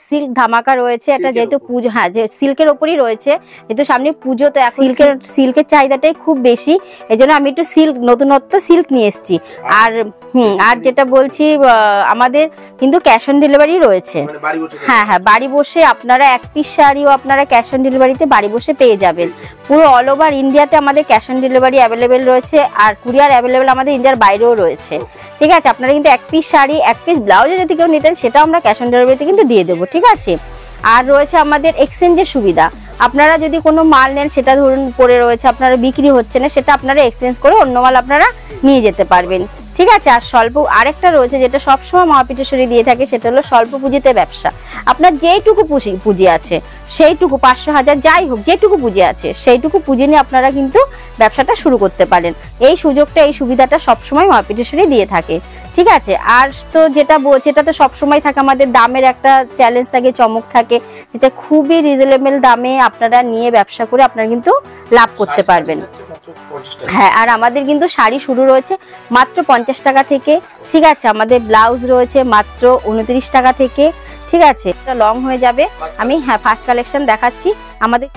Silk ধামাকা রয়েছে, এটা যেহেতু পুজো, হ্যাঁ যে সিল্কের ওপরই রয়েছে, যেহেতু সামনে পুজো, তো সিল্কের চাহিদাটাই খুব বেশি, এই জন্য আমি একটু সিল্ক নতুনত্ব সিল্ক নিয়ে এসেছি। আর যেটা বলছি, আমাদের কিন্তু ক্যাশ অন ডেলিভারি রয়েছে। হ্যাঁ, বাড়ি বসে আপনারা এক পিস শাড়িও আপনারা ক্যাশ অন ডেলিভারিতে বাড়ি বসে পেয়ে যাবেন। পুরো অল ওভার ইন্ডিয়াতে আমাদের ক্যাশ অন ডেলিভারি অ্যাভেলেবেল রয়েছে, আর কুরিয়ার অ্যাভেলেবেল আমাদের ইন্ডিয়ার বাইরেও রয়েছে। ঠিক আছে, আপনারা কিন্তু এক পিস শাড়ি, এক পিস ব্লাউজে যদি কেউ নিতেন, সেটাও আমরা ক্যাশ অন ডেলিভারিতে কিন্তু দিয়ে দেবো। ঠিক আছে, আর রয়েছে আমাদের এক্সচেঞ্জের সুবিধা। আপনারা যদি কোনো মাল নেন, সেটা ধরুন পড়ে রয়েছে, আপনারা বিক্রি হচ্ছে না, সেটা আপনারা এক্সচেঞ্জ করে অন্য মাল আপনারা নিয়ে যেতে পারবেন। ঠিক আছে, আর আরেকটা রয়েছে যেটা সবসময় মহাপীঠেশ্বরী দিয়ে থাকে, সেটা হলো স্বল্প পুঁজিতে ব্যবসা। আপনার যেইটুকু পুঁজি আছে, সেইটুকু 500, 1000 যাই হোক, যেটুকু পুঁজি আছে সেইটুকু পুঁজি নিয়ে আপনারা কিন্তু ব্যবসাটা শুরু করতে পারেন। এই সুযোগটা, এই সুবিধাটা সবসময় মহাপীঠেশ্বরী দিয়ে থাকে। ঠিক আছে, আর তো যেটা তো সবসময় থাকে, আমাদের দামের একটা চ্যালেঞ্জ থাকে, চমক থাকে, যেটা খুবই রিজনেবল দামে আপনারা নিয়ে ব্যবসা করে আপনারা কিন্তু লাভ করতে পারবেন। হ্যাঁ, আর আমাদের কিন্তু শাড়ি শুরু রয়েছে মাত্র 50 টাকা থেকে। ঠিক আছে, আমাদের ব্লাউজ রয়েছে মাত্র 29 টাকা থেকে। ঠিক আছে, এটা লং হয়ে যাবে। আমি ফার্স্ট কালেকশন দেখাচ্ছি আমাদের।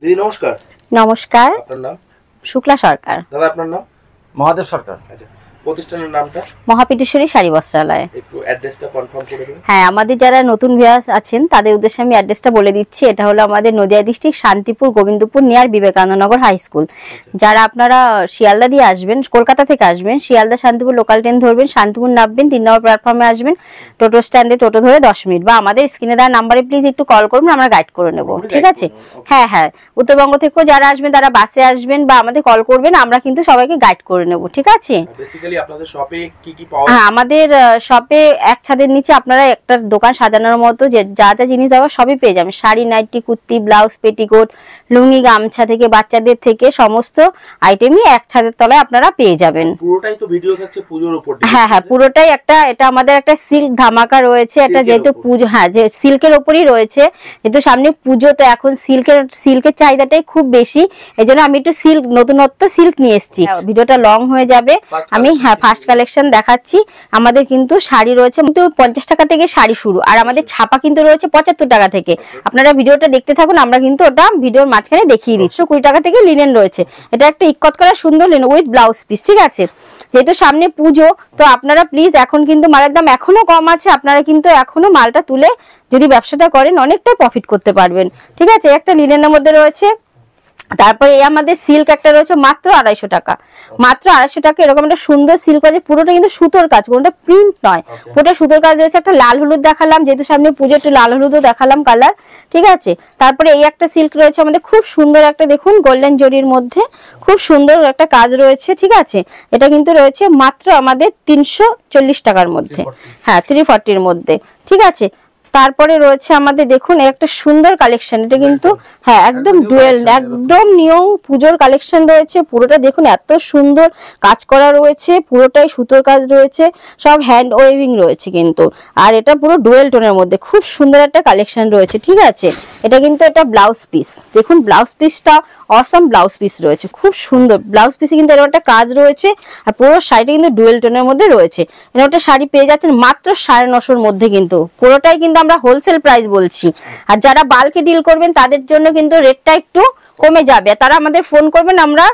দিদি নমস্কার। নমস্কার, আপনার নাম? শুক্লা সরকার। দাদা আপনার নাম? মহাদেব সরকার। আচ্ছা, প্রতিষ্ঠানের নামটা? মহাপীঠেশ্বরী শাড়ি বস্ত্রালয়। একটু অ্যাড্রেসটা কনফার্ম করে দিন। হ্যাঁ, আমাদের যারা নতুন ভিউয়ার্স আছেন তাদের উদ্দেশ্যে আমি অ্যাড্রেসটা বলে দিচ্ছি। এটা হলো আমাদের Nadia district Shantipur Gobindapur near Vivekanandanagar high school. যারা আপনারা শিয়ালদা দিয়ে আসবেন, কলকাতা থেকে আসবেন, শিয়ালদা শান্তিপুর লোকাল ট্রেন ধরবেন, শান্তিপুর নামবেন, 3 নম্বর প্ল্যাটফর্মে আসবেন, টোটো স্ট্যান্ডে টোটো ধরে 10 মিনিট, বা আমাদের স্ক্রিনে দেওয়া নাম্বারে প্লিজ একটু কল করবেন, আমরা গাইড করে নেব। ঠিক আছে, হ্যাঁ, উত্তরবঙ্গ থেকেও যারা আসবেন তারা বাসে আসবেন বা আমাদের কল করবেন, আমরা কিন্তু সবাইকে গাইড করে নেব। ঠিক আছে, বেসিক্যালি আপনাদের শপে কি কি পাওয়া? হ্যাঁ, আমাদের শপে এক ছাদের নিচে আপনারা একটা দোকান সাজানোর মতো যে যা জিনিস দেওয়া সবই পেয়ে যাবেন। Sari, nighty, kurti, blouse, petticoat, lungi, গামছা থেকে বাচ্চাদের থেকে সমস্ত আইটেমই এক ছাদের তলায় আপনারা পেয়ে যাবেন। পুরোটাই তো ভিডিও থাকছে পুজোর উপর। হ্যাঁ, পুরোটাই এটা আমাদের একটা সিল্ক ধামাকা রয়েছে, এটা যেহেতু পুজো, হ্যাঁ যে সিল্কের ওপরই রয়েছে, যেহেতু সামনে পুজো, তো এখন সিল্কের চাহিদাটাই খুব বেশি, এই জন্য আমি একটু নতুনত্ব সিল্ক নিয়ে এসেছি। ভিডিওটা লং হয়ে যাবে। আমি ফার্স্ট কালেকশন দেখাচ্ছি। আমাদের কিন্তু শাড়ি রয়েছে কিন্তু 50 টাকা থেকে শাড়ি শুরু, আর আমাদের ছাপা কিন্তু রয়েছে 75 টাকা থেকে। আপনারা ভিডিওটা দেখতে থাকুন, আমরা কিন্তু ওটা ভিডিওর মাঝখানে দেখিয়ে দিচ্ছি। 20 টাকা থেকে লিনেন রয়েছে, এটা একটা ইক্কত করা সুন্দর লিনেন উইথ ব্লাউজ পিস। ঠিক আছে, যেহেতু সামনে পুজো, তো আপনারা প্লিজ, এখন কিন্তু মালের দাম এখনো কম আছে, আপনারা কিন্তু এখনো মালটা তুলে যদি ব্যবসাটা করেন অনেকটা প্রফিট করতে পারবেন। ঠিক আছে, একটা লিনেনের মধ্যে রয়েছে। তারপরে এই আমাদের সিল্ক একটা রয়েছে মাত্র 250 টাকা, মাত্র 250 টাকা। এরকম একটা সুন্দর সিল্ক আছে, পুরোটা কিন্তু সুতোর কাজ, কোনটা প্রিন্ট নয়, পুরোটা সুতোর কাজ রয়েছে। একটা লাল হলুদ দেখালাম, যেহেতু সামনে পুজো, একটু লাল হলুদও দেখালাম কালার। ঠিক আছে, তারপরে এই একটা সিল্ক রয়েছে আমাদের, খুব সুন্দর একটা, দেখুন গোল্ডেন জরির মধ্যে খুব সুন্দর একটা কাজ রয়েছে। ঠিক আছে, এটা কিন্তু রয়েছে মাত্র আমাদের 340 টাকার মধ্যে, হ্যাঁ 340-র মধ্যে। ঠিক আছে, তারপরে রয়েছে আমাদের, দেখুন একটা সুন্দর কালেকশন, এটা কিন্তু হ্যাঁ একদম ডুয়েল, একদম নিউ পুজোর কালেকশন রয়েছে। পুরোটা দেখুন এত সুন্দর কাজ করা রয়েছে, পুরোটাই সুতোর কাজ রয়েছে, সব হ্যান্ড ওয়েভিং রয়েছে কিন্তু, আর এটা পুরো ডুয়েল টোনের মধ্যে খুব সুন্দর একটা কালেকশন রয়েছে। ঠিক আছে, এটা কিন্তু এটা ব্লাউজ পিস, দেখুন ব্লাউজ পিসটা অসম ব্লাউজ পিস রয়েছে, খুব সুন্দর ব্লাউজ পিসে কিন্তু এরকম একটা কাজ রয়েছে, আর পুরো শাড়িটা কিন্তু ডুয়েল টোনের মধ্যে রয়েছে। এরকম একটা শাড়ি পেয়ে যাচ্ছেন মাত্র 950-র মধ্যে, কিন্তু পুরোটাই কিন্তু আমরা হোলসেল প্রাইস বলছি। আর যারা বাল্কে ডিল করবেন তাদের জন্য কিন্তু রেটটা একটু কমে যাবে, তারা আমাদের ফোন করবেন, আমরা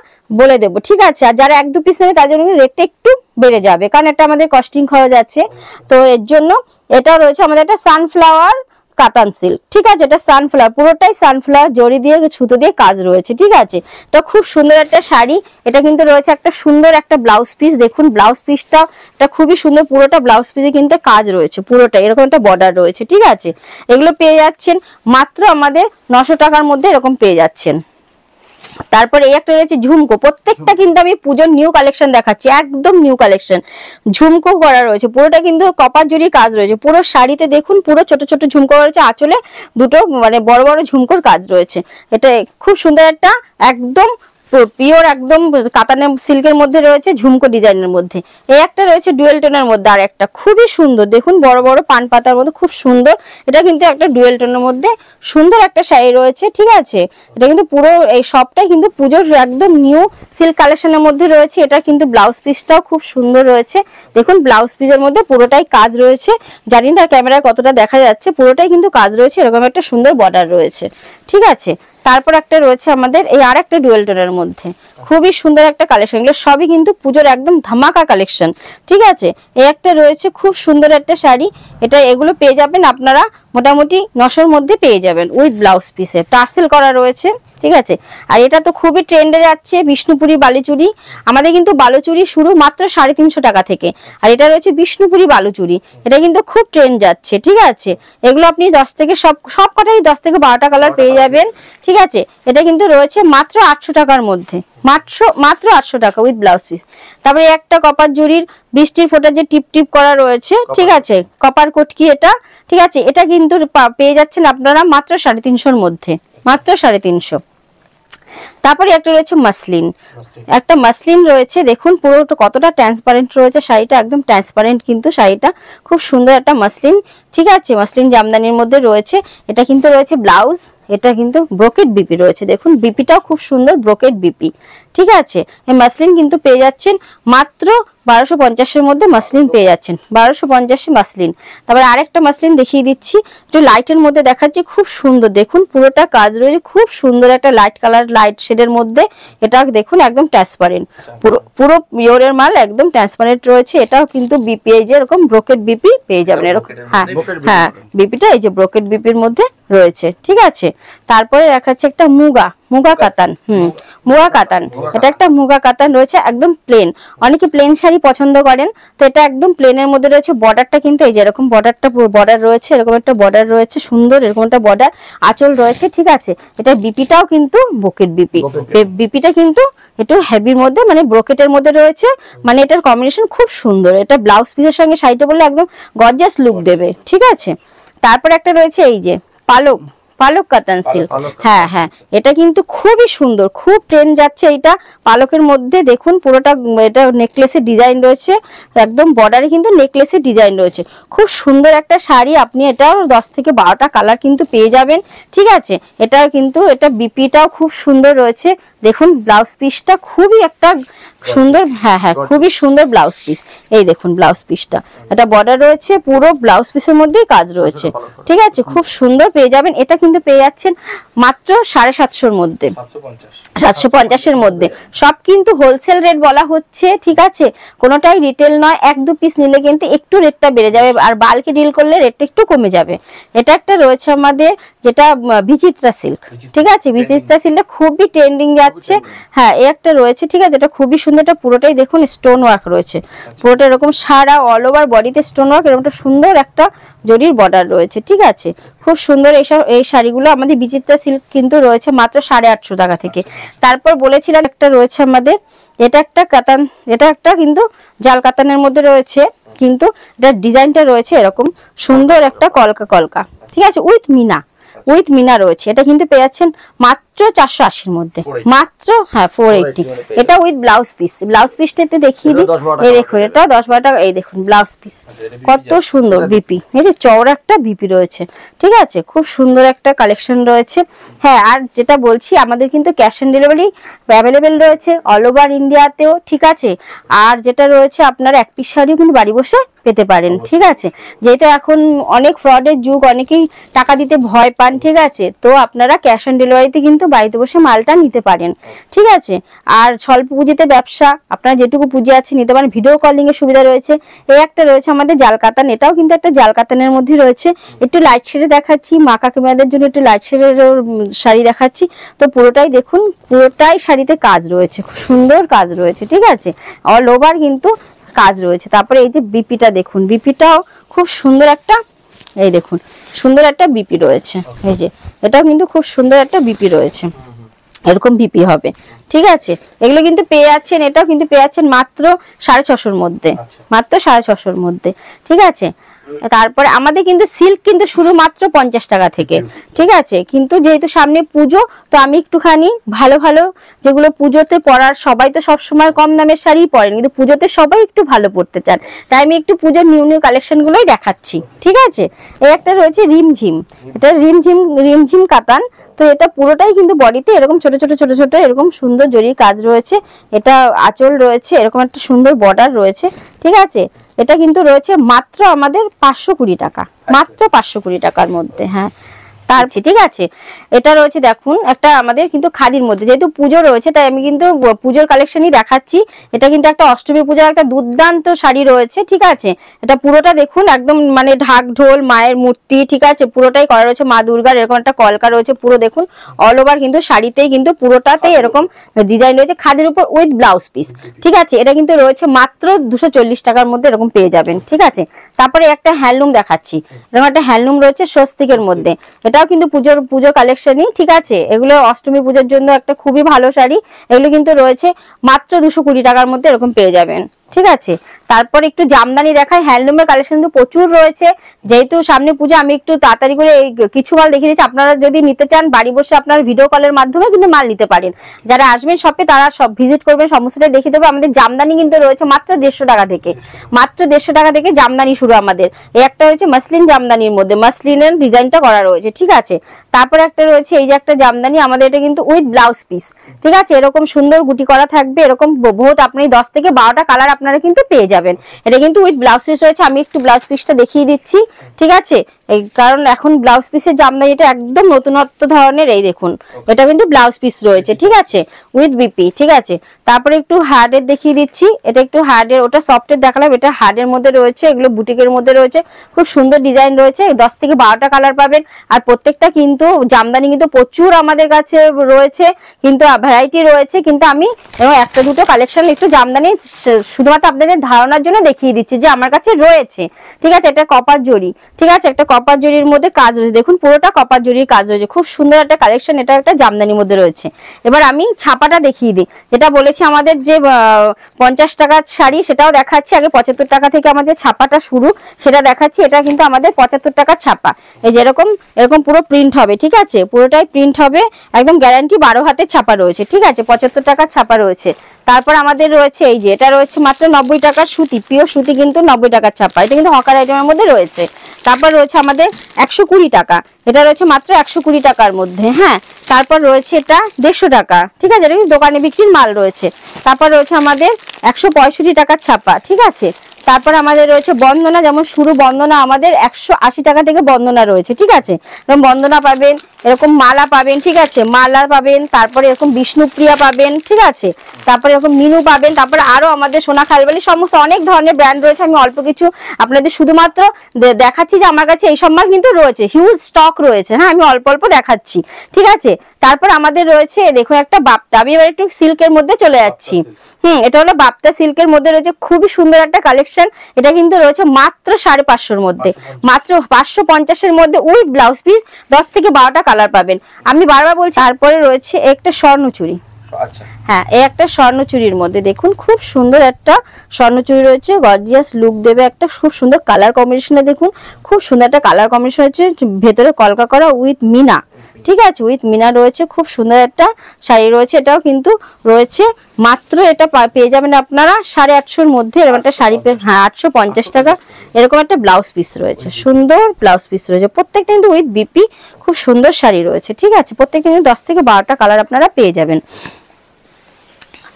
বলে দেবো। ঠিক আছে, আর যারা 1-2 পিস নেবে তাদের জন্য রেটটা একটু বেড়ে যাবে, কারণ এটা আমাদের কস্টিং খরচ আছে, তো এর জন্য। এটা রয়েছে আমাদের একটা সানফ্লাওয়ার কাতান সিল্ক। ঠিক আছে, এটা সানফ্লাওয়ার, পুরোটাই সানফ্লাওয়ার জরি দিয়ে সুতো দিয়ে কাজ রয়েছে। ঠিক আছে, এটা খুব সুন্দর একটা শাড়ি। এটা কিন্তু রয়েছে একটা সুন্দর একটা ব্লাউজ পিস, দেখুন ব্লাউজ পিসটা এটা খুবই সুন্দর, পুরোটা ব্লাউজ পিসে কিন্তু কাজ রয়েছে, পুরোটা এরকম একটা বর্ডার রয়েছে। ঠিক আছে, এগুলো পেয়ে যাচ্ছেন মাত্র আমাদের 900 টাকার মধ্যে, এরকম পেয়ে যাচ্ছেন। তারপরে এই একটা রয়েছে ঝুমকো, প্রত্যেকটা কিন্তু আমি পুজোর নিউ কালেকশন দেখাচ্ছি, একদম নিউ কালেকশন। ঝুমকো করা রয়েছে, পুরোটা কিন্তু কপার জরির কাজ রয়েছে, পুরো শাড়িতে দেখুন পুরো ছোট ছোট ঝুমকো রয়েছে, আঁচলে দুটো মানে বড় বড় ঝুমকোর কাজ রয়েছে। এটা খুব সুন্দর একটা একদম পিওর একদম কাতানে সিল্কের মধ্যে রয়েছে, ঝুমকো ডিজাইনের মধ্যে। এই একটা রয়েছে ডুয়েল টোনের মধ্যে, আর একটা খুবই সুন্দর, দেখুন বড় বড় পান পাতার মধ্যে, খুব সুন্দর। এটা কিন্তু একটা ডুয়েল টোনের মধ্যে সুন্দর একটা শাড়ি রয়েছে, ঠিক আছে। এটা কিন্তু পুরো এই সবটাই কিন্তু পুজোর একদম নিউ সিল্ক কালেকশনের মধ্যে রয়েছে। এটা কিন্তু ব্লাউজ পিসটাও খুব সুন্দর রয়েছে, দেখুন ব্লাউজ পিসের মধ্যে পুরোটাই কাজ রয়েছে। জানি না ক্যামেরায় কতটা দেখা যাচ্ছে, পুরোটাই কিন্তু কাজ রয়েছে, এরকম একটা সুন্দর বর্ডার রয়েছে, ঠিক আছে। তারপর একটা রয়েছে আমাদের এই আর একটা ডুয়েল টোনের মধ্যে, খুবই সুন্দর একটা কালেকশন। এগুলো সবই কিন্তু পুজোর একদম ধামাকা কালেকশন, ঠিক আছে। এই একটা রয়েছে খুব সুন্দর একটা শাড়ি, এটা এগুলো পেয়ে যাবেন আপনারা মোটামুটি 900-র মধ্যে পেয়ে যাবেন উইথ ব্লাউজ পিসে, টার্সেল করা রয়েছে, ঠিক আছে। আর এটা তো খুবই ট্রেন্ডে যাচ্ছে, বিষ্ণুপুরি বালুচুরি। আমাদের কিন্তু বালুচুরি শুরু মাত্র 350 টাকা থেকে, আর এটা রয়েছে বিষ্ণুপুরি বালুচুরি, এটা কিন্তু খুব ট্রেন্ড যাচ্ছে, ঠিক আছে। এগুলো আপনি 10 থেকে সব কটাই 10 থেকে 12টা কালার পেয়ে যাবেন, ঠিক আছে। এটা কিন্তু রয়েছে মাত্র 800 টাকার মধ্যে, মাত্র 800 টাকা উইথ ব্লাউজ পিস। তারপরে একটা কপার জরির বৃষ্টির ফোঁটা যে টিপ টিপ করা রয়েছে, ঠিক আছে, কপার কটকি এটা, ঠিক আছে। এটা কিন্তু পেয়ে যাচ্ছেন আপনারা মাত্র 350-র মধ্যে, মাত্র 350। তারপরে একটা রয়েছে মাসলিন, একটা মাসলিন রয়েছে, দেখুন পুরোটা কতটা ট্রান্সপারেন্ট রয়েছে শাড়িটা, একদম ট্রান্সপারেন্ট কিন্তু শাড়িটা, খুব সুন্দর একটা মাসলিন, ঠিক আছে। মাসলিন জামদানির মধ্যে রয়েছে। এটা কিন্তু রয়েছে ব্লাউজ, এটা কিন্তু ব্রোকেট বিপি রয়েছে, দেখুন বিপিটাও খুব সুন্দর ব্রোকেট বিপি, ঠিক আছে। এই মাসলিন কিন্তু পেয়ে যাচ্ছেন মাত্র 1250-এর মধ্যে, মাসলিন পেয়ে যাচ্ছেন 1250 মাসলিন। তারপরে আরেকটা মাসলিন দেখিয়ে দিচ্ছি, একটু লাইটের মধ্যে দেখাচ্ছি, খুব সুন্দর, দেখুন পুরোটা কাজ রয়েছে, খুব সুন্দর একটা লাইট কালার লাইট শেডের মধ্যে। এটা দেখুন একদম ট্রান্সপারেন্ট, পুরো পিওরের মাল, একদম ট্রান্সপারেন্ট রয়েছে। এটাও কিন্তু বিপি এই যে এরকম ব্রোকেট বিপি পেয়ে যাবেন এরকম, হ্যাঁ বিপিটা এই যে ব্রোকেট বিপির মধ্যে রয়েছে, ঠিক আছে। তারপরে দেখাচ্ছে একটা মুগা কাতান, মুগা কাতান, এটা একটা মুগা কাতান রয়েছে, একদম প্লেন। অনেকে প্লেন শাড়ি পছন্দ করেন, তো এটা একদম প্লেনের মধ্যে রয়েছে। বর্ডারটা কিন্তু এই যে এরকম বর্ডার রয়েছে, এরকম একটা বর্ডার রয়েছে সুন্দর, এরকম একটা বর্ডার আঁচল রয়েছে, ঠিক আছে। এটা বিপিটাও কিন্তু ব্রোকেট বিপি, বিপিটা কিন্তু একটু হেভির মধ্যে মানে ব্রোকেটের মধ্যে রয়েছে, মানে এটার কম্বিনেশন খুব সুন্দর। এটা ব্লাউজ পিসের সঙ্গে শাড়িটা বললে একদম গর্জিয়াস লুক দেবে, ঠিক আছে। তারপর একটা রয়েছে এই যে পালক কাতান সিল্ক, হ্যাঁ এটা কিন্তু খুবই সুন্দর, খুব ট্রেন্ড যাচ্ছে এইটা পালকের মধ্যে। দেখুন পুরোটা এটা নেকলেসের ডিজাইন রয়েছে, একদম বর্ডারে কিন্তু নেকলেসের ডিজাইন রয়েছে, খুব সুন্দর একটা শাড়ি। আপনি এটাও 10 থেকে 12টা কালার কিন্তু পেয়ে যাবেন, ঠিক আছে। এটা কিন্তু এটা বিপিটাও খুব সুন্দর রয়েছে, দেখুন ব্লাউজ পিসটা খুবই একটা সুন্দর, হ্যাঁ খুবই সুন্দর ব্লাউজ পিস। এই দেখুন ব্লাউজ পিসটা, এটা বর্ডার রয়েছে, পুরো ব্লাউজ পিসের মধ্যেই কাজ রয়েছে, ঠিক আছে, খুব সুন্দর পেয়ে যাবেন। এটা কিন্তু পেয়ে যাচ্ছেন মাত্র 750-র মধ্যে, 750-এর মধ্যে। সব কিন্তু হোলসেল রেট বলা হচ্ছে, ঠিক আছে, কোনোটাই রিটেল নয়। 1-2 পিস নিলে কিন্তু একটু রেটটা বেড়ে যাবে, আর বাল্কে ডিল করলে রেটটা একটু কমে যাবে। এটা একটা রয়েছে আমাদের যেটা বিচিত্রা সিল্ক, ঠিক আছে, বিচিত্রা সিল্কটা খুবই ট্রেন্ডিং যাচ্ছে, হ্যাঁ এই একটা রয়েছে, ঠিক আছে। এটা খুবই সুন্দর, এটা পুরোটাই দেখুন স্টোন ওয়ার্ক রয়েছে, পুরোটা এরকম সারা অল ওভার বডিতে স্টোন ওয়ার্ক, এরকম সুন্দর একটা জরির বর্ডার রয়েছে, ঠিক আছে, খুব সুন্দর। এই শাড়িগুলো আমাদের বিচিত্রা সিল্ক কিন্তু রয়েছে মাত্র 850 টাকা থেকে। তারপর বলেছিলাম একটা রয়েছে আমাদের, এটা একটা কাতান, এটা একটা কিন্তু জাল কাতানের মধ্যে রয়েছে, কিন্তু এটা ডিজাইনটা রয়েছে এরকম সুন্দর একটা কলকা, ঠিক আছে, উইথ মিনা রয়েছে। এটা কিন্তু পেয়ে যাচ্ছেন মাত্র 480-র মধ্যে, মাত্র 480। এটা উইথ ব্লাউজ পিসটা একটু দেখিয়ে দিই, এই দেখুন এটা 10-12 টাকা, এই দেখুন ব্লাউজ পিস কত সুন্দর, বিপি এই যে চওড়া একটা বিপি রয়েছে, ঠিক আছে, খুব সুন্দর একটা কালেকশন রয়েছে। হ্যাঁ, আর যেটা বলছি আমাদের কিন্তু ক্যাশ অন ডেলিভারি অ্যাভেলেবেল রয়েছে অল ওভার ইন্ডিয়াতেও, ঠিক আছে। আর যেটা রয়েছে আপনারা এক পিস শাড়িও কিন্তু বাড়ি বসে পেতে পারেন, ঠিক আছে। যেহেতু এখন অনেক ফ্রডের যুগ, অনেকেই টাকা দিতে ভয় পান, ঠিক আছে, তো আপনারা ক্যাশ অন ডেলিভারিতে কিন্তু বাড়িতে বসে মালটা নিতে পারেন, ঠিক আছে। আর স্বল্প পুঁজিতে ব্যবসা, আপনারা যেটুকু পুঁজি আছে নিতে পারেন, ভিডিও কলিং এর সুবিধা রয়েছে। এই একটা রয়েছে আমাদের জাল কাতান, এটাও কিন্তু একটা জাল কাতানের মধ্যে রয়েছে। একটু লাইট শেডে দেখাচ্ছি, মা কাকিমাদের জন্য একটু লাইট শেডের শাড়ি দেখাচ্ছি। তো পুরোটাই দেখুন, পুরোটাই শাড়িতে কাজ রয়েছে, খুব সুন্দর কাজ রয়েছে, ঠিক আছে, অল ওভার কিন্তু কাজ রয়েছে। তারপরে এই যে বিপিটা দেখুন, বিপিটাও খুব সুন্দর একটা, এই দেখুন সুন্দর একটা বিপি রয়েছে, এই যে এটাও কিন্তু খুব সুন্দর একটা বিপি রয়েছে, এরকম বিপি হবে, ঠিক আছে। এগুলো কিন্তু পেয়ে যাচ্ছেন, এটাও কিন্তু পেয়ে যাচ্ছেন মাত্র 650-র মধ্যে, মাত্র 650-র মধ্যে, ঠিক আছে। তারপরে আমাদের কিন্তু সিল্ক কিন্তু শুধুমাত্র 50 টাকা থেকে, ঠিক আছে। কিন্তু যেহেতু সামনে পুজো, তো আমি একটুখানি ভালো ভালো যেগুলো পুজোতে পরার, সবাই তো সবসময় কম দামের শাড়ি পরেন, কিন্তু পুজোতে সবাই একটু ভালো পরতে চান, তাই আমি একটু পুজোর নিউ নিউ কালেকশন গুলোই দেখাচ্ছি, ঠিক আছে। এই একটা রয়েছে রিমঝিম, এটা রিমঝিম কাতান। তো এটা পুরোটাই কিন্তু বডিতে এরকম ছোট ছোট ছোট ছোট এরকম সুন্দর জরির কাজ রয়েছে। এটা আঁচল রয়েছে, এরকম একটা সুন্দর বর্ডার রয়েছে, ঠিক আছে। এটা কিন্তু রয়েছে মাত্র আমাদের 520 টাকা, মাত্র 520 টাকার মধ্যে। হ্যাঁ, তার ঠিক আছে। এটা রয়েছে দেখুন একটা আমাদের কিন্তু খাদির মধ্যে, যেহেতু পুজো রয়েছে তাই আমি কিন্তু পুজোর কালেকশনই দেখাচ্ছি। এটা কিন্তু একটা অষ্টমী পূজার একটা দুর্দান্ত শাড়ি রয়েছে, ঠিক আছে। এটা পুরোটা দেখুন একদম মানে ঢাক ঢোল, মায়ের মূর্তি, ঠিক আছে, পুরোটাই করা রয়েছে মা দুর্গার, এরকম একটা কলকা রয়েছে পুরো দেখুন অল ওভার কিন্তু শাড়িতেই কিন্তু পুরোটাতেই এরকম ডিজাইন রয়েছে খাদির উপর উইথ ব্লাউজ পিস, ঠিক আছে। এটা কিন্তু রয়েছে মাত্র 240 টাকার মধ্যে এরকম পেয়ে যাবেন, ঠিক আছে। তারপরে একটা হ্যান্ডলুম দেখাচ্ছি, এরকম একটা হ্যান্ডলুম রয়েছে স্বস্তিকের মধ্যে, এটাও কিন্তু পুজোর কালেকশনই, ঠিক আছে। এগুলো অষ্টমী পুজোর জন্য একটা খুবই ভালো শাড়ি, এগুলো কিন্তু রয়েছে মাত্র 220 টাকার মধ্যে এরকম পেয়ে যাবেন, ঠিক আছে। তারপর একটু জামদানি দেখাই, হ্যান্ডলুমের কালেকশন কিন্তু প্রচুর রয়েছে। যেহেতু সামনে পুজো আমি একটু তাড়াতাড়ি করে এই কিছু মাল দেখিয়ে দিচ্ছি, আপনারা যদি নিতে চান বাড়ি বসে আপনার ভিডিও কলের মাধ্যমে কিন্তু মাল নিতে পারেন। যারা আসবেন শপে তারা সব ভিজিট করবেন, সমস্তটা দেখিয়ে দেবো। আমাদের জামদানি কিন্তু রয়েছে মাত্র 150 টাকা থেকে, মাত্র 150 টাকা থেকে জামদানি শুরু আমাদের। এই একটা হয়েছে মাসলিন জামদানির মধ্যে, মাসলিনের ডিজাইনটা করা রয়েছে, ঠিক আছে। তারপর একটা রয়েছে এই যে একটা জামদানি আমাদের, এটা কিন্তু উইথ ব্লাউজ পিস, ঠিক আছে। এরকম সুন্দর গুটি করা থাকবে, এরকম বহুত আপনি 10 থেকে 12টা কালার আপনারা কিন্তু পেয়ে যাবেন। এটা কিন্তু উইথ ব্লাউজ পিস রয়েছে, আমি একটু ব্লাউজ পিসটা দেখিয়ে দিচ্ছি, ঠিক আছে। এই কারণ এখন ব্লাউজ পিসের জামদানি এটা একদম নতুনত্ব ধরনের, এই দেখুন এটা কিন্তু ব্লাউজ পিস রয়েছে, ঠিক আছে, উইথ বিপি, ঠিক আছে। তারপরে একটু হার্ডের দেখিয়ে দিচ্ছি, এটা একটু হার্ডের, ওটা সফটের দেখালাম, এটা হার্ডের মধ্যে রয়েছে, এগুলো বুটিকের মধ্যে রয়েছে, খুব সুন্দর ডিজাইন রয়েছে, 10 থেকে 12টা কালার পাবেন। আর প্রত্যেকটা কিন্তু জামদানি কিন্তু প্রচুর আমাদের কাছে রয়েছে, কিন্তু ভ্যারাইটি রয়েছে, কিন্তু আমি এবং একটা দুটো কালেকশন একটু জামদানি শুধুমাত্র আপনাদের ধারণার জন্য দেখিয়ে দিচ্ছি যে আমার কাছে রয়েছে, ঠিক আছে। এটা কপার জরি, ঠিক আছে, একটা কপার জরির মধ্যে কাজ রয়েছে, দেখুন পুরোটা কপার জরির কাজ রয়েছে, খুব সুন্দর একটা কালেকশন, এটা একটা জামদানির মধ্যে রয়েছে। এবার আমি ছাপাটা দেখিয়ে দিই, যেটা বলেছি আমাদের যে 50 টাকার শাড়ি সেটাও দেখাচ্ছি, আগে 75 টাকা থেকে আমাদের ছাপাটা শুরু সেটা দেখাচ্ছি। এটা কিন্তু আমাদের 75 টাকার ছাপা, এই যে এরকম পুরো প্রিন্ট হবে, ঠিক আছে, পুরোটাই প্রিন্ট হবে, একদম গ্যারান্টি 12 হাতের ছাপা রয়েছে, ঠিক আছে, 75 টাকার ছাপা রয়েছে। তারপর আমাদের রয়েছে এই যে এটা রয়েছে মাত্র 90 টাকার সুতি, পিওর সুতি কিন্তু 90 টাকার ছাপা, এটা কিন্তু হকার আইটেমের মধ্যে রয়েছে। তারপর রয়েছে আমাদের 120 টাকা, এটা রয়েছে মাত্র 120 টাকার মধ্যে। হ্যাঁ, তারপর রয়েছে এটা 150 টাকা, ঠিক আছে, এটা কিন্তু দোকানে বিক্রির মাল রয়েছে। তারপর রয়েছে আমাদের 165 টাকার ছাপা, ঠিক আছে। তারপর আমাদের রয়েছে বন্দনা, যেমন শুরু বন্দনা আমাদের 180 টাকা থেকে বন্দনা রয়েছে, ঠিক আছে। এরকম বন্দনা পাবেন, এরকম মালা পাবেন, ঠিক আছে, মালা পাবেন, তারপরে এরকম বিষ্ণুপ্রিয়া পাবেন, ঠিক আছে, তারপরে এরকম মিনু পাবেন, তারপরে আরো আমাদের সোনা খালবালি সমস্ত অনেক ধরনের ব্র্যান্ড রয়েছে। আমি অল্প কিছু আপনাদের শুধুমাত্র দেখাচ্ছি যে আমার কাছে এই সব মাল কিন্তু রয়েছে, হিউজ স্টক রয়েছে। হ্যাঁ, আমি অল্প অল্প দেখাচ্ছি, ঠিক আছে। তারপর আমাদের রয়েছে দেখুন একটা বাপ্তা, আমি এবার একটু সিল্কের মধ্যে চলে যাচ্ছি। এটা হলো বাপ্তা সিল্কের মধ্যে রয়েছে, খুবই সুন্দর একটা কালেকশন। এটা কিন্তু রয়েছে মাত্র 550-এর মধ্যে, মাত্র 550-এর মধ্যে উইথ ব্লাউজ পিস, 10 থেকে 12টা কালার পাবেন। আমি বারবার বলছি। তারপরে রয়েছে একটা স্বর্ণচুরি, হ্যাঁ, এই একটা স্বর্ণচুরির মধ্যে দেখুন খুব সুন্দর একটা স্বর্ণচুরি রয়েছে, গর্জিয়াস লুক দেবে, একটা খুব সুন্দর কালার কম্বিনেশনে দেখুন, খুব সুন্দর একটা কালার কম্বিনেশন হচ্ছে, ভেতরে কলকা করা উইথ মিনা, ঠিক আছে, উইথ মিনা রয়েছে, খুব সুন্দর একটা শাড়ি রয়েছে। এটাও কিন্তু রয়েছে মাত্র, এটা পেয়ে যাবেন আপনারা 850-এর মধ্যে, এরকম একটা শাড়ি পেয়ে, হ্যাঁ, 850 টাকা। এরকম একটা ব্লাউজ পিস রয়েছে, সুন্দর ব্লাউজ পিস রয়েছে, প্রত্যেকটা কিন্তু উইথ বিপি, খুব সুন্দর শাড়ি রয়েছে, ঠিক আছে। প্রত্যেকটা কিন্তু 10 থেকে 12টা কালার আপনারা পেয়ে যাবেন।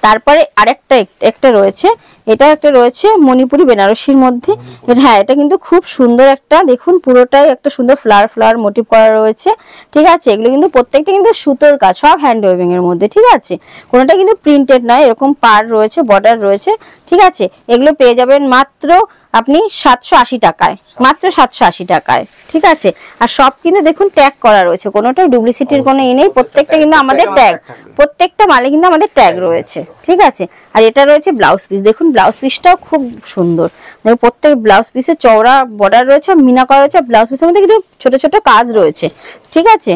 তারপরে আরেকটা একটা রয়েছে, এটা একটা রয়েছে মণিপুরি বেনারসির মধ্যে। হ্যাঁ, এটা কিন্তু খুব সুন্দর একটা, দেখুন পুরোটাই একটা সুন্দর ফ্লাওয়ার মোটিভ করা রয়েছে, ঠিক আছে। এগুলো কিন্তু প্রত্যেকটা কিন্তু সুতোর কাজ, সব হ্যান্ড ওয়েভিং এর মধ্যে, ঠিক আছে, কোনোটা কিন্তু প্রিন্টেড নয়, এরকম পার রয়েছে, বর্ডার রয়েছে, ঠিক আছে। এগুলো পেয়ে যাবেন মাত্র আপনি 780 টাকায়, মাত্র 780 টাকায়, ঠিক আছে। আর সব কিন্তু দেখুন ট্যাগ করা রয়েছে, কোনোটাই ডুপ্লিসিটির কোনো নেই, প্রত্যেকটা কিন্তু আমাদের ট্যাগ, প্রত্যেকটা মালে কিন্তু আমাদের ট্যাগ রয়েছে, ঠিক আছে। আর এটা রয়েছে ব্লাউজ পিস, দেখুন ব্লাউজ পিসটাও খুব সুন্দর, দেখুন প্রত্যেক ব্লাউজ পিসে চওড়া বর্ডার রয়েছে, মিনা করা রয়েছে, ব্লাউজ পিসের মধ্যে কিন্তু ছোট ছোট কাজ রয়েছে, ঠিক আছে।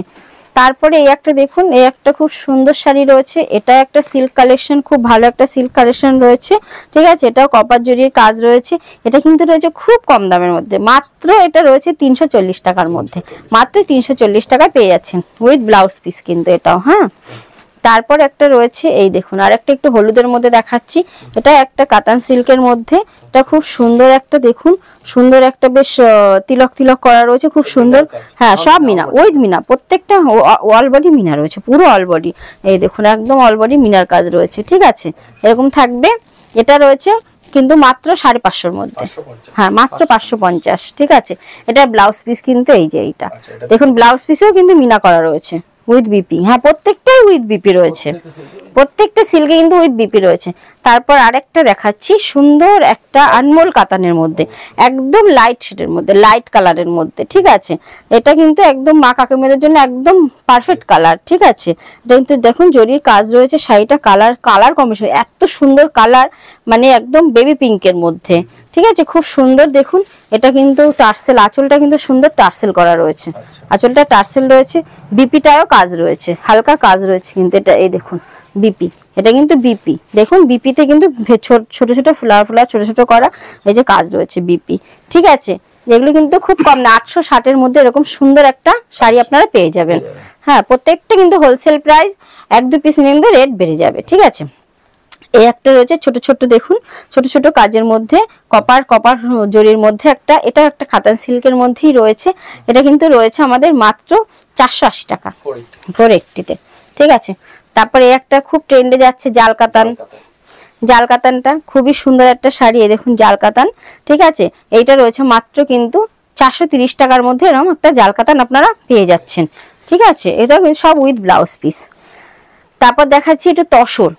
তারপরে এই একটা দেখুন, এই একটা খুব সুন্দর শাড়ি রয়েছে, এটা একটা সিল্ক কালেকশন, খুব ভালো একটা সিল্ক কালেকশন রয়েছে, ঠিক আছে। এটাও কপার জরির কাজ রয়েছে, এটা কিন্তু রয়েছে খুব কম দামের মধ্যে, মাত্র এটা রয়েছে 340 টাকার মধ্যে, মাত্র 340 টাকায় পেয়ে যাচ্ছেন উইথ ব্লাউজ পিস কিন্তু এটাও। হ্যাঁ, তারপর একটা রয়েছে এই দেখুন, আর একটা একটু হলুদের মধ্যে দেখাচ্ছি, এটা একটা কাতান সিল্কের মধ্যে, এটা খুব সুন্দর একটা দেখুন, সুন্দর একটা বেশ তিলক তিলক করা রয়েছে, খুব সুন্দর। হ্যাঁ, সব মিনা, উইথ মিনা, প্রত্যেকটা অল বডি মিনা রয়েছে, পুরো অল বডি, এই দেখুন একদম অল বডি মিনার কাজ রয়েছে, ঠিক আছে, এরকম থাকবে। এটা রয়েছে কিন্তু মাত্র 550-এর মধ্যে, হ্যাঁ মাত্র 550, ঠিক আছে। এটা ব্লাউজ পিস কিন্তু এই যে এইটা দেখুন, ব্লাউজ পিসেও কিন্তু মিনা করা রয়েছে উইথ বিপি, হ্যাঁ প্রত্যেকটাই উইথ বিপি রয়েছে, প্রত্যেকটা সিল্কে কিন্তু উইথ বিপি রয়েছে। তারপর আরেকটা দেখাচ্ছি, সুন্দর একটা আনমোল কাতানের মধ্যে, একদম লাইট শেডের মধ্যে, লাইট কালারের মধ্যে, ঠিক আছে। এটা কিন্তু একদম মা কাকিমাদের জন্য একদম পারফেক্ট কালার, ঠিক আছে। এটা কিন্তু দেখুন জরির কাজ রয়েছে, শাড়িটা কালার কম্বিনেশন এত সুন্দর কালার, মানে একদম বেবি পিঙ্কের মধ্যে, ঠিক আছে, খুব সুন্দর। দেখুন এটা কিন্তু টার্সেল, আঁচলটা কিন্তু সুন্দর টার্সেল করা রয়েছে, আঁচলটা টার্সেল রয়েছে, বিপিটাও কাজ রয়েছে, হালকা কাজ রয়েছে কিন্তু এটা, এই দেখুন বিপি, এটা কিন্তু বিপি, দেখুন বিপিতে কিন্তু ছোট ছোট ফ্লাওয়ার ছোট ছোট করা, এই যে কাজ রয়েছে বিপি, ঠিক আছে। এগুলো কিন্তু খুব কম না, 860-এর মধ্যে এরকম সুন্দর একটা শাড়ি আপনারা পেয়ে যাবেন। হ্যাঁ, প্রত্যেকটা কিন্তু হোলসেল প্রাইস, 1-2 পিস কিন্তু রেট বেড়ে যাবে, ঠিক আছে। এই একটা রয়েছে ছোট ছোট, দেখুন ছোট ছোট কাজের মধ্যে, কপার জরির মধ্যে একটা, এটা একটা কাতান সিল্কের মধ্যেই রয়েছে, এটা কিন্তু রয়েছে আমাদের মাত্র 480 টাকা ফোর একটিতে, ঠিক আছে। তারপরে এই একটা খুব ট্রেন্ডে যাচ্ছে জাল কাতান, জাল কাতানটা খুবই সুন্দর একটা শাড়ি, এই দেখুন জাল কাতান, ঠিক আছে। এইটা রয়েছে মাত্র কিন্তু 430 টাকার মধ্যে, এরকম একটা জাল কাতান আপনারা পেয়ে যাচ্ছেন, ঠিক আছে। এটা সব উইথ ব্লাউজ পিস। তারপর দেখাচ্ছি এটা তসর,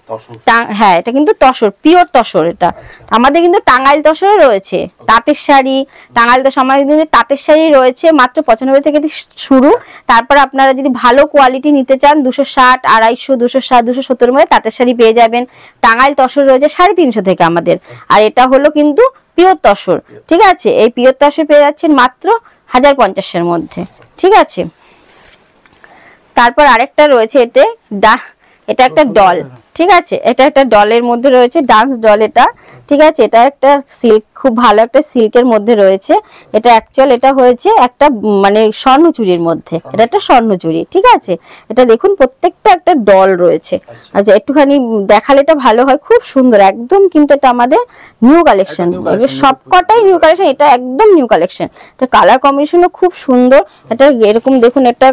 হ্যাঁ এটা কিন্তু তসর, পিওর তসর, এটা আমাদের কিন্তু টাঙ্গাইল তসরে রয়েছে, তাঁতের শাড়ি, টাঙ্গাইল তসর আমাদের কিন্তু তাঁতের শাড়ি রয়েছে মাত্র 95 থেকে শুরু। তারপর আপনারা যদি ভালো কোয়ালিটি নিতে চান 260, 250, 260, 270-এর মধ্যে তাঁতের শাড়ি পেয়ে যাবেন। টাঙ্গাইল তসর রয়েছে 350 থেকে আমাদের, আর এটা হলো কিন্তু পিওর তসর, ঠিক আছে। এই পিওর তসর পেয়ে যাচ্ছেন মাত্র 1050-এর মধ্যে, ঠিক আছে। তারপর আরেকটা রয়েছে, এটা একটা ডল, ঠিক আছে, এটা একটা ডলের মধ্যে রয়েছে, ডান্স ডল এটা, ঠিক আছে। এটা একটা সিল্ক, খুব ভালো একটা সিল্কের মধ্যে রয়েছে, এটা অ্যাকচুয়াল এটা হয়েছে একটা মানে স্বর্ণচুরির মধ্যে, এটা একটা স্বর্ণচুরি, ঠিক আছে। এটা দেখুন প্রত্যেকটা একটা ডল রয়েছে, আচ্ছা একটুখানি দেখালে এটা ভালো হয়, খুব সুন্দর একদম, কিন্তু এটা আমাদের নিউ কালেকশন, সবকটাই নিউ কালেকশন, এটা একদম নিউ কালেকশন। এটা কালার কম্বিনেশনও খুব সুন্দর, এটা এরকম দেখুন একটা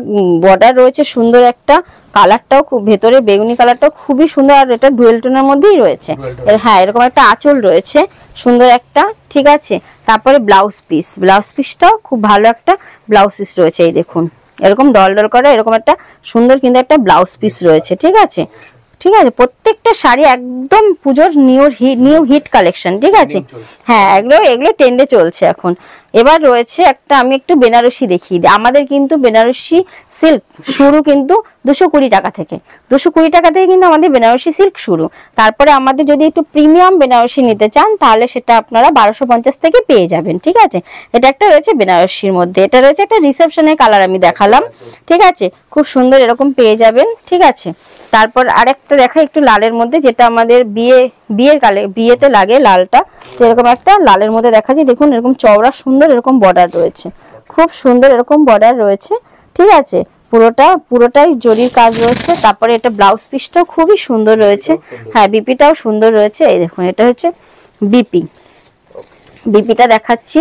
বর্ডার রয়েছে সুন্দর একটা, কালারটাও খুব ভেতরে বেগুনি কালারটাও খুবই সুন্দর, আর এটা ডুয়েল টোনের মধ্যেই রয়েছে। হ্যাঁ, এরকম একটা আঁচল রয়েছে সুন্দর একটা, ঠিক আছে। তারপরে ব্লাউজ পিসটাও খুব ভালো একটা ব্লাউজ পিস রয়েছে, এই দেখুন এরকম ডল ডল করা এরকম একটা সুন্দর কিন্তু একটা ব্লাউজ পিস রয়েছে, ঠিক আছে, ঠিক আছে। প্রত্যেকটা শাড়ি একদম পুজোর নিউ হিট কালেকশন, ঠিক আছে। হ্যাঁ, এগুলো ট্রেন্ডে চলছে এখন। এবার রয়েছে একটা, আমি একটু বেনারসি দেখিয়ে দিই। আমাদের কিন্তু বেনারসি সিল্ক শুরু কিন্তু 220 টাকা থেকে, 220 টাকা থেকে কিন্তু আমাদের বেনারসি সিল্ক শুরু। তারপরে আমাদের যদি একটু প্রিমিয়াম বেনারসি নিতে চান তাহলে সেটা আপনারা 1250 থেকে পেয়ে যাবেন, ঠিক আছে। এটা একটা রয়েছে বেনারসির মধ্যে, এটা রয়েছে একটা রিসেপশনের কালার আমি দেখালাম, ঠিক আছে, খুব সুন্দর এরকম পেয়ে যাবেন, ঠিক আছে। তারপর আরেকটা দেখা একটু লালের মধ্যে, যেটা আমাদের বিয়েতে লাগে লালটা, এরকম একটা লালের মধ্যে দেখাচ্ছি, দেখুন এরকম চওড়া সুন্দর এরকম বর্ডার রয়েছে, খুব সুন্দর এরকম বর্ডার রয়েছে, ঠিক আছে। পুরোটাই জরির কাজ রয়েছে। তারপরে এটা ব্লাউজ পিসটাও খুবই সুন্দর রয়েছে, হ্যাঁ বিপিটাও সুন্দর রয়েছে, এই দেখুন এটা হচ্ছে বিপিটা দেখাচ্ছি,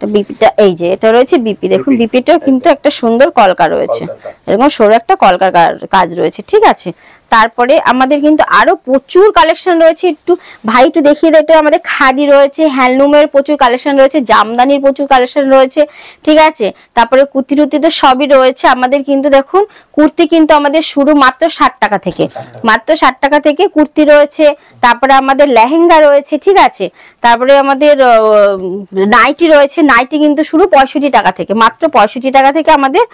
বিপিটা এই যে এটা রয়েছে বিপি, দেখুন বিপিটাও কিন্তু একটা সুন্দর কলকা রয়েছে, এরকম সরু একটা কলকার কাজ রয়েছে, ঠিক আছে। তারপরে আমাদের কিন্তু আরো প্রচুর কালেকশন রয়েছে, একটু ভাই একটু দেখিয়ে দেয়। আমাদের খাদি রয়েছে, হ্যান্ডলুমের প্রচুর কালেকশন রয়েছে, জামদানির প্রচুর কালেকশন রয়েছে, ঠিক আছে। তারপরে কুর্তি টুর্তি তো সবই রয়েছে আমাদের, কিন্তু দেখুন কুর্তি কিন্তু আমাদের শুরু মাত্র 60 টাকা থেকে, মাত্র 60 টাকা থেকে কুর্তি রয়েছে। তারপরে আমাদের লেহেঙ্গা রয়েছে, ঠিক আছে। তারপরে আমাদের নাইটি রয়েছে, নাইটি কিন্তু শুরু 65 টাকা থেকে, মাত্র 65 টাকা থেকে আমাদের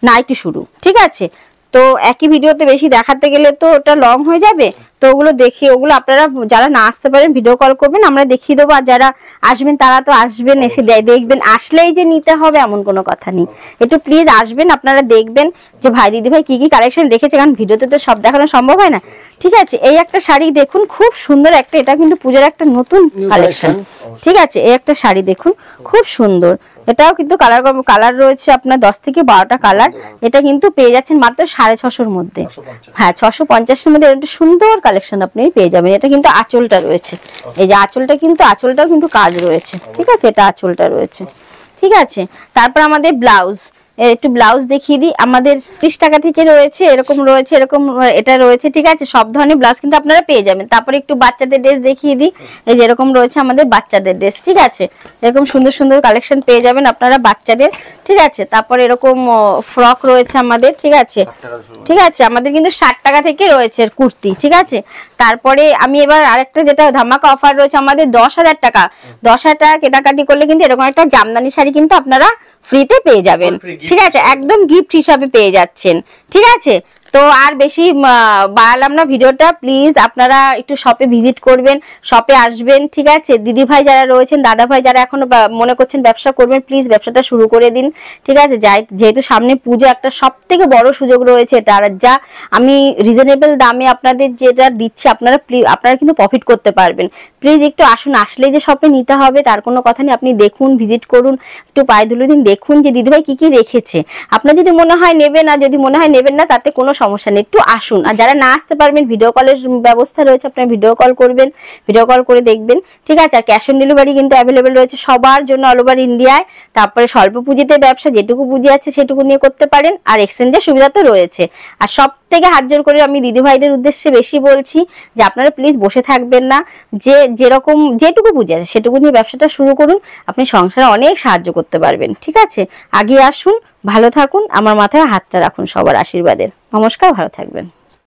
নাইটি শুরু, ঠিক আছে। তো একই ভিডিওতে বেশি দেখাতে গেলে তো ওটা লং হয়ে যাবে, তো ওগুলো দেখিয়ে, ওগুলো আপনারা যারা না আসতে পারেন ভিডিও কল করবেন, আমরা দেখিয়ে দেবো। আর যারা আসবেন তারা তো আসবেন, এসে দেখবেন, আসলেই যে নিতে হবে এমন কোনো কথা নেই। একটু প্লিজ আসবেন, আপনারা দেখবেন যে ভাই দিদি ভাই কি কি কালেকশন রেখেছে, কারণ ভিডিওতে তো সব দেখানো সম্ভব হয় না। ঠিক আছে, এই একটা শাড়ি দেখুন, খুব সুন্দর একটা, এটা কিন্তু পূজার একটা নতুন কালেকশন। ঠিক আছে, এই একটা শাড়ি দেখুন, খুব সুন্দর। এটাও কিন্তু কালার রয়েছে আপনার 10 থেকে 12টা কালার। এটা কিন্তু পেয়ে যাচ্ছেন মাত্র 650-র মধ্যে। হ্যাঁ, 650-এর মধ্যে একটা সুন্দর কালেকশন আপনি পেয়ে যাবেন। এটা কিন্তু আঁচলটা রয়েছে, এই যে আঁচলটাও কিন্তু কাজ রয়েছে। ঠিক আছে, এটা আঁচলটা রয়েছে। ঠিক আছে, তারপর আমাদের ব্লাউজ, একটু ব্লাউজ দেখিয়ে দিই। আমাদের 30 টাকা থেকে রয়েছে, এরকম রয়েছে, এরকম এটা রয়েছে। ঠিক আছে, সব ধরনের ব্লাউজ কিন্তু আপনারা পেয়ে যাবেন। তারপরে একটু বাচ্চাদের ড্রেস দেখিয়ে দিই। এই যে এরকম রয়েছে আমাদের বাচ্চাদের ড্রেস। ঠিক আছে, এরকম সুন্দর সুন্দর কালেকশন পেয়ে যাবেন আপনারা বাচ্চাদের। ঠিক আছে, তারপরে এরকম ফ্রক রয়েছে আমাদের। ঠিক আছে, ঠিক আছে, আমাদের কিন্তু 60 টাকা থেকে রয়েছে কুর্তি। ঠিক আছে, তারপরে আমি এবার আরেকটা যেটা ধামাকা অফার রয়েছে আমাদের 10,000 টাকা। 10,000 টাকা কেনাকাটি করলে কিন্তু এরকম একটা জামদানি শাড়ি কিন্তু আপনারা ফ্রিতে পেয়ে যাবেন। ঠিক আছে, একদম গিফট হিসাবে পেয়ে যাচ্ছেন। ঠিক আছে, তো আর বেশি বাড়ালাম না ভিডিওটা। প্লিজ আপনারা একটু শপে ভিজিট করবেন, শপে আসবেন। ঠিক আছে, দিদি ভাই যারা রয়েছেন, দাদা ভাই যারা এখনো মনে করছেন ব্যবসা করবেন, প্লিজ ব্যবসাটা শুরু করে দিন। ঠিক আছে, যেহেতু সামনে পুজো, একটা সব থেকে বড় সুযোগ রয়েছে এটা। আর যা আমি রিজনেবল দামে আপনাদের যেটা দিচ্ছি, আপনারা কিন্তু প্রফিট করতে পারবেন। প্লিজ একটু আসুন, আসলে যে শপে নিতে হবে তার কোনো কথা নেই। আপনি দেখুন, ভিজিট করুন, একটু পায়ে ধুলে দিন, দেখুন যে দিদিভাই কি কি রেখেছে। আপনার যদি মনে হয় নেবেন, আর যদি মনে হয় নেবেন না, তাতে কোনো সমস্যা নেই, একটু আসুন। আর যারা না আসতে পারবেন, ভিডিও কলের ব্যবস্থা রয়েছে, আপনারা ভিডিও কল করবেন, ভিডিও কল করে দেখবেন। ঠিক আছে, আর ক্যাশ অন ডেলিভারি কিন্তু অ্যাভেলেবেল রয়েছে সবার জন্য, অল ওভার ইন্ডিয়ায়। তারপরে স্বল্প পুঁজিতে ব্যবসা, যেটুকু পুঁজি আছে সেটুকু নিয়ে করতে পারেন। আর এক্সচেঞ্জের সুবিধা তো রয়েছে। আর সব থেকে হাত জোর করে আমি দিদি ভাইদের উদ্দেশ্যে বেশি বলছি যে আপনারা প্লিজ বসে থাকবেন না, যেরকম যেটুকু পুঁজি আছে সেটুকু নিয়ে ব্যবসাটা শুরু করুন। আপনি সংসারে অনেক সাহায্য করতে পারবেন। ঠিক আছে, আগে আসুন, ভালো থাকুন, আমার মাথায় হাতটা রাখুন সবার আশীর্বাদের। নমস্কার, ভালো থাকবেন।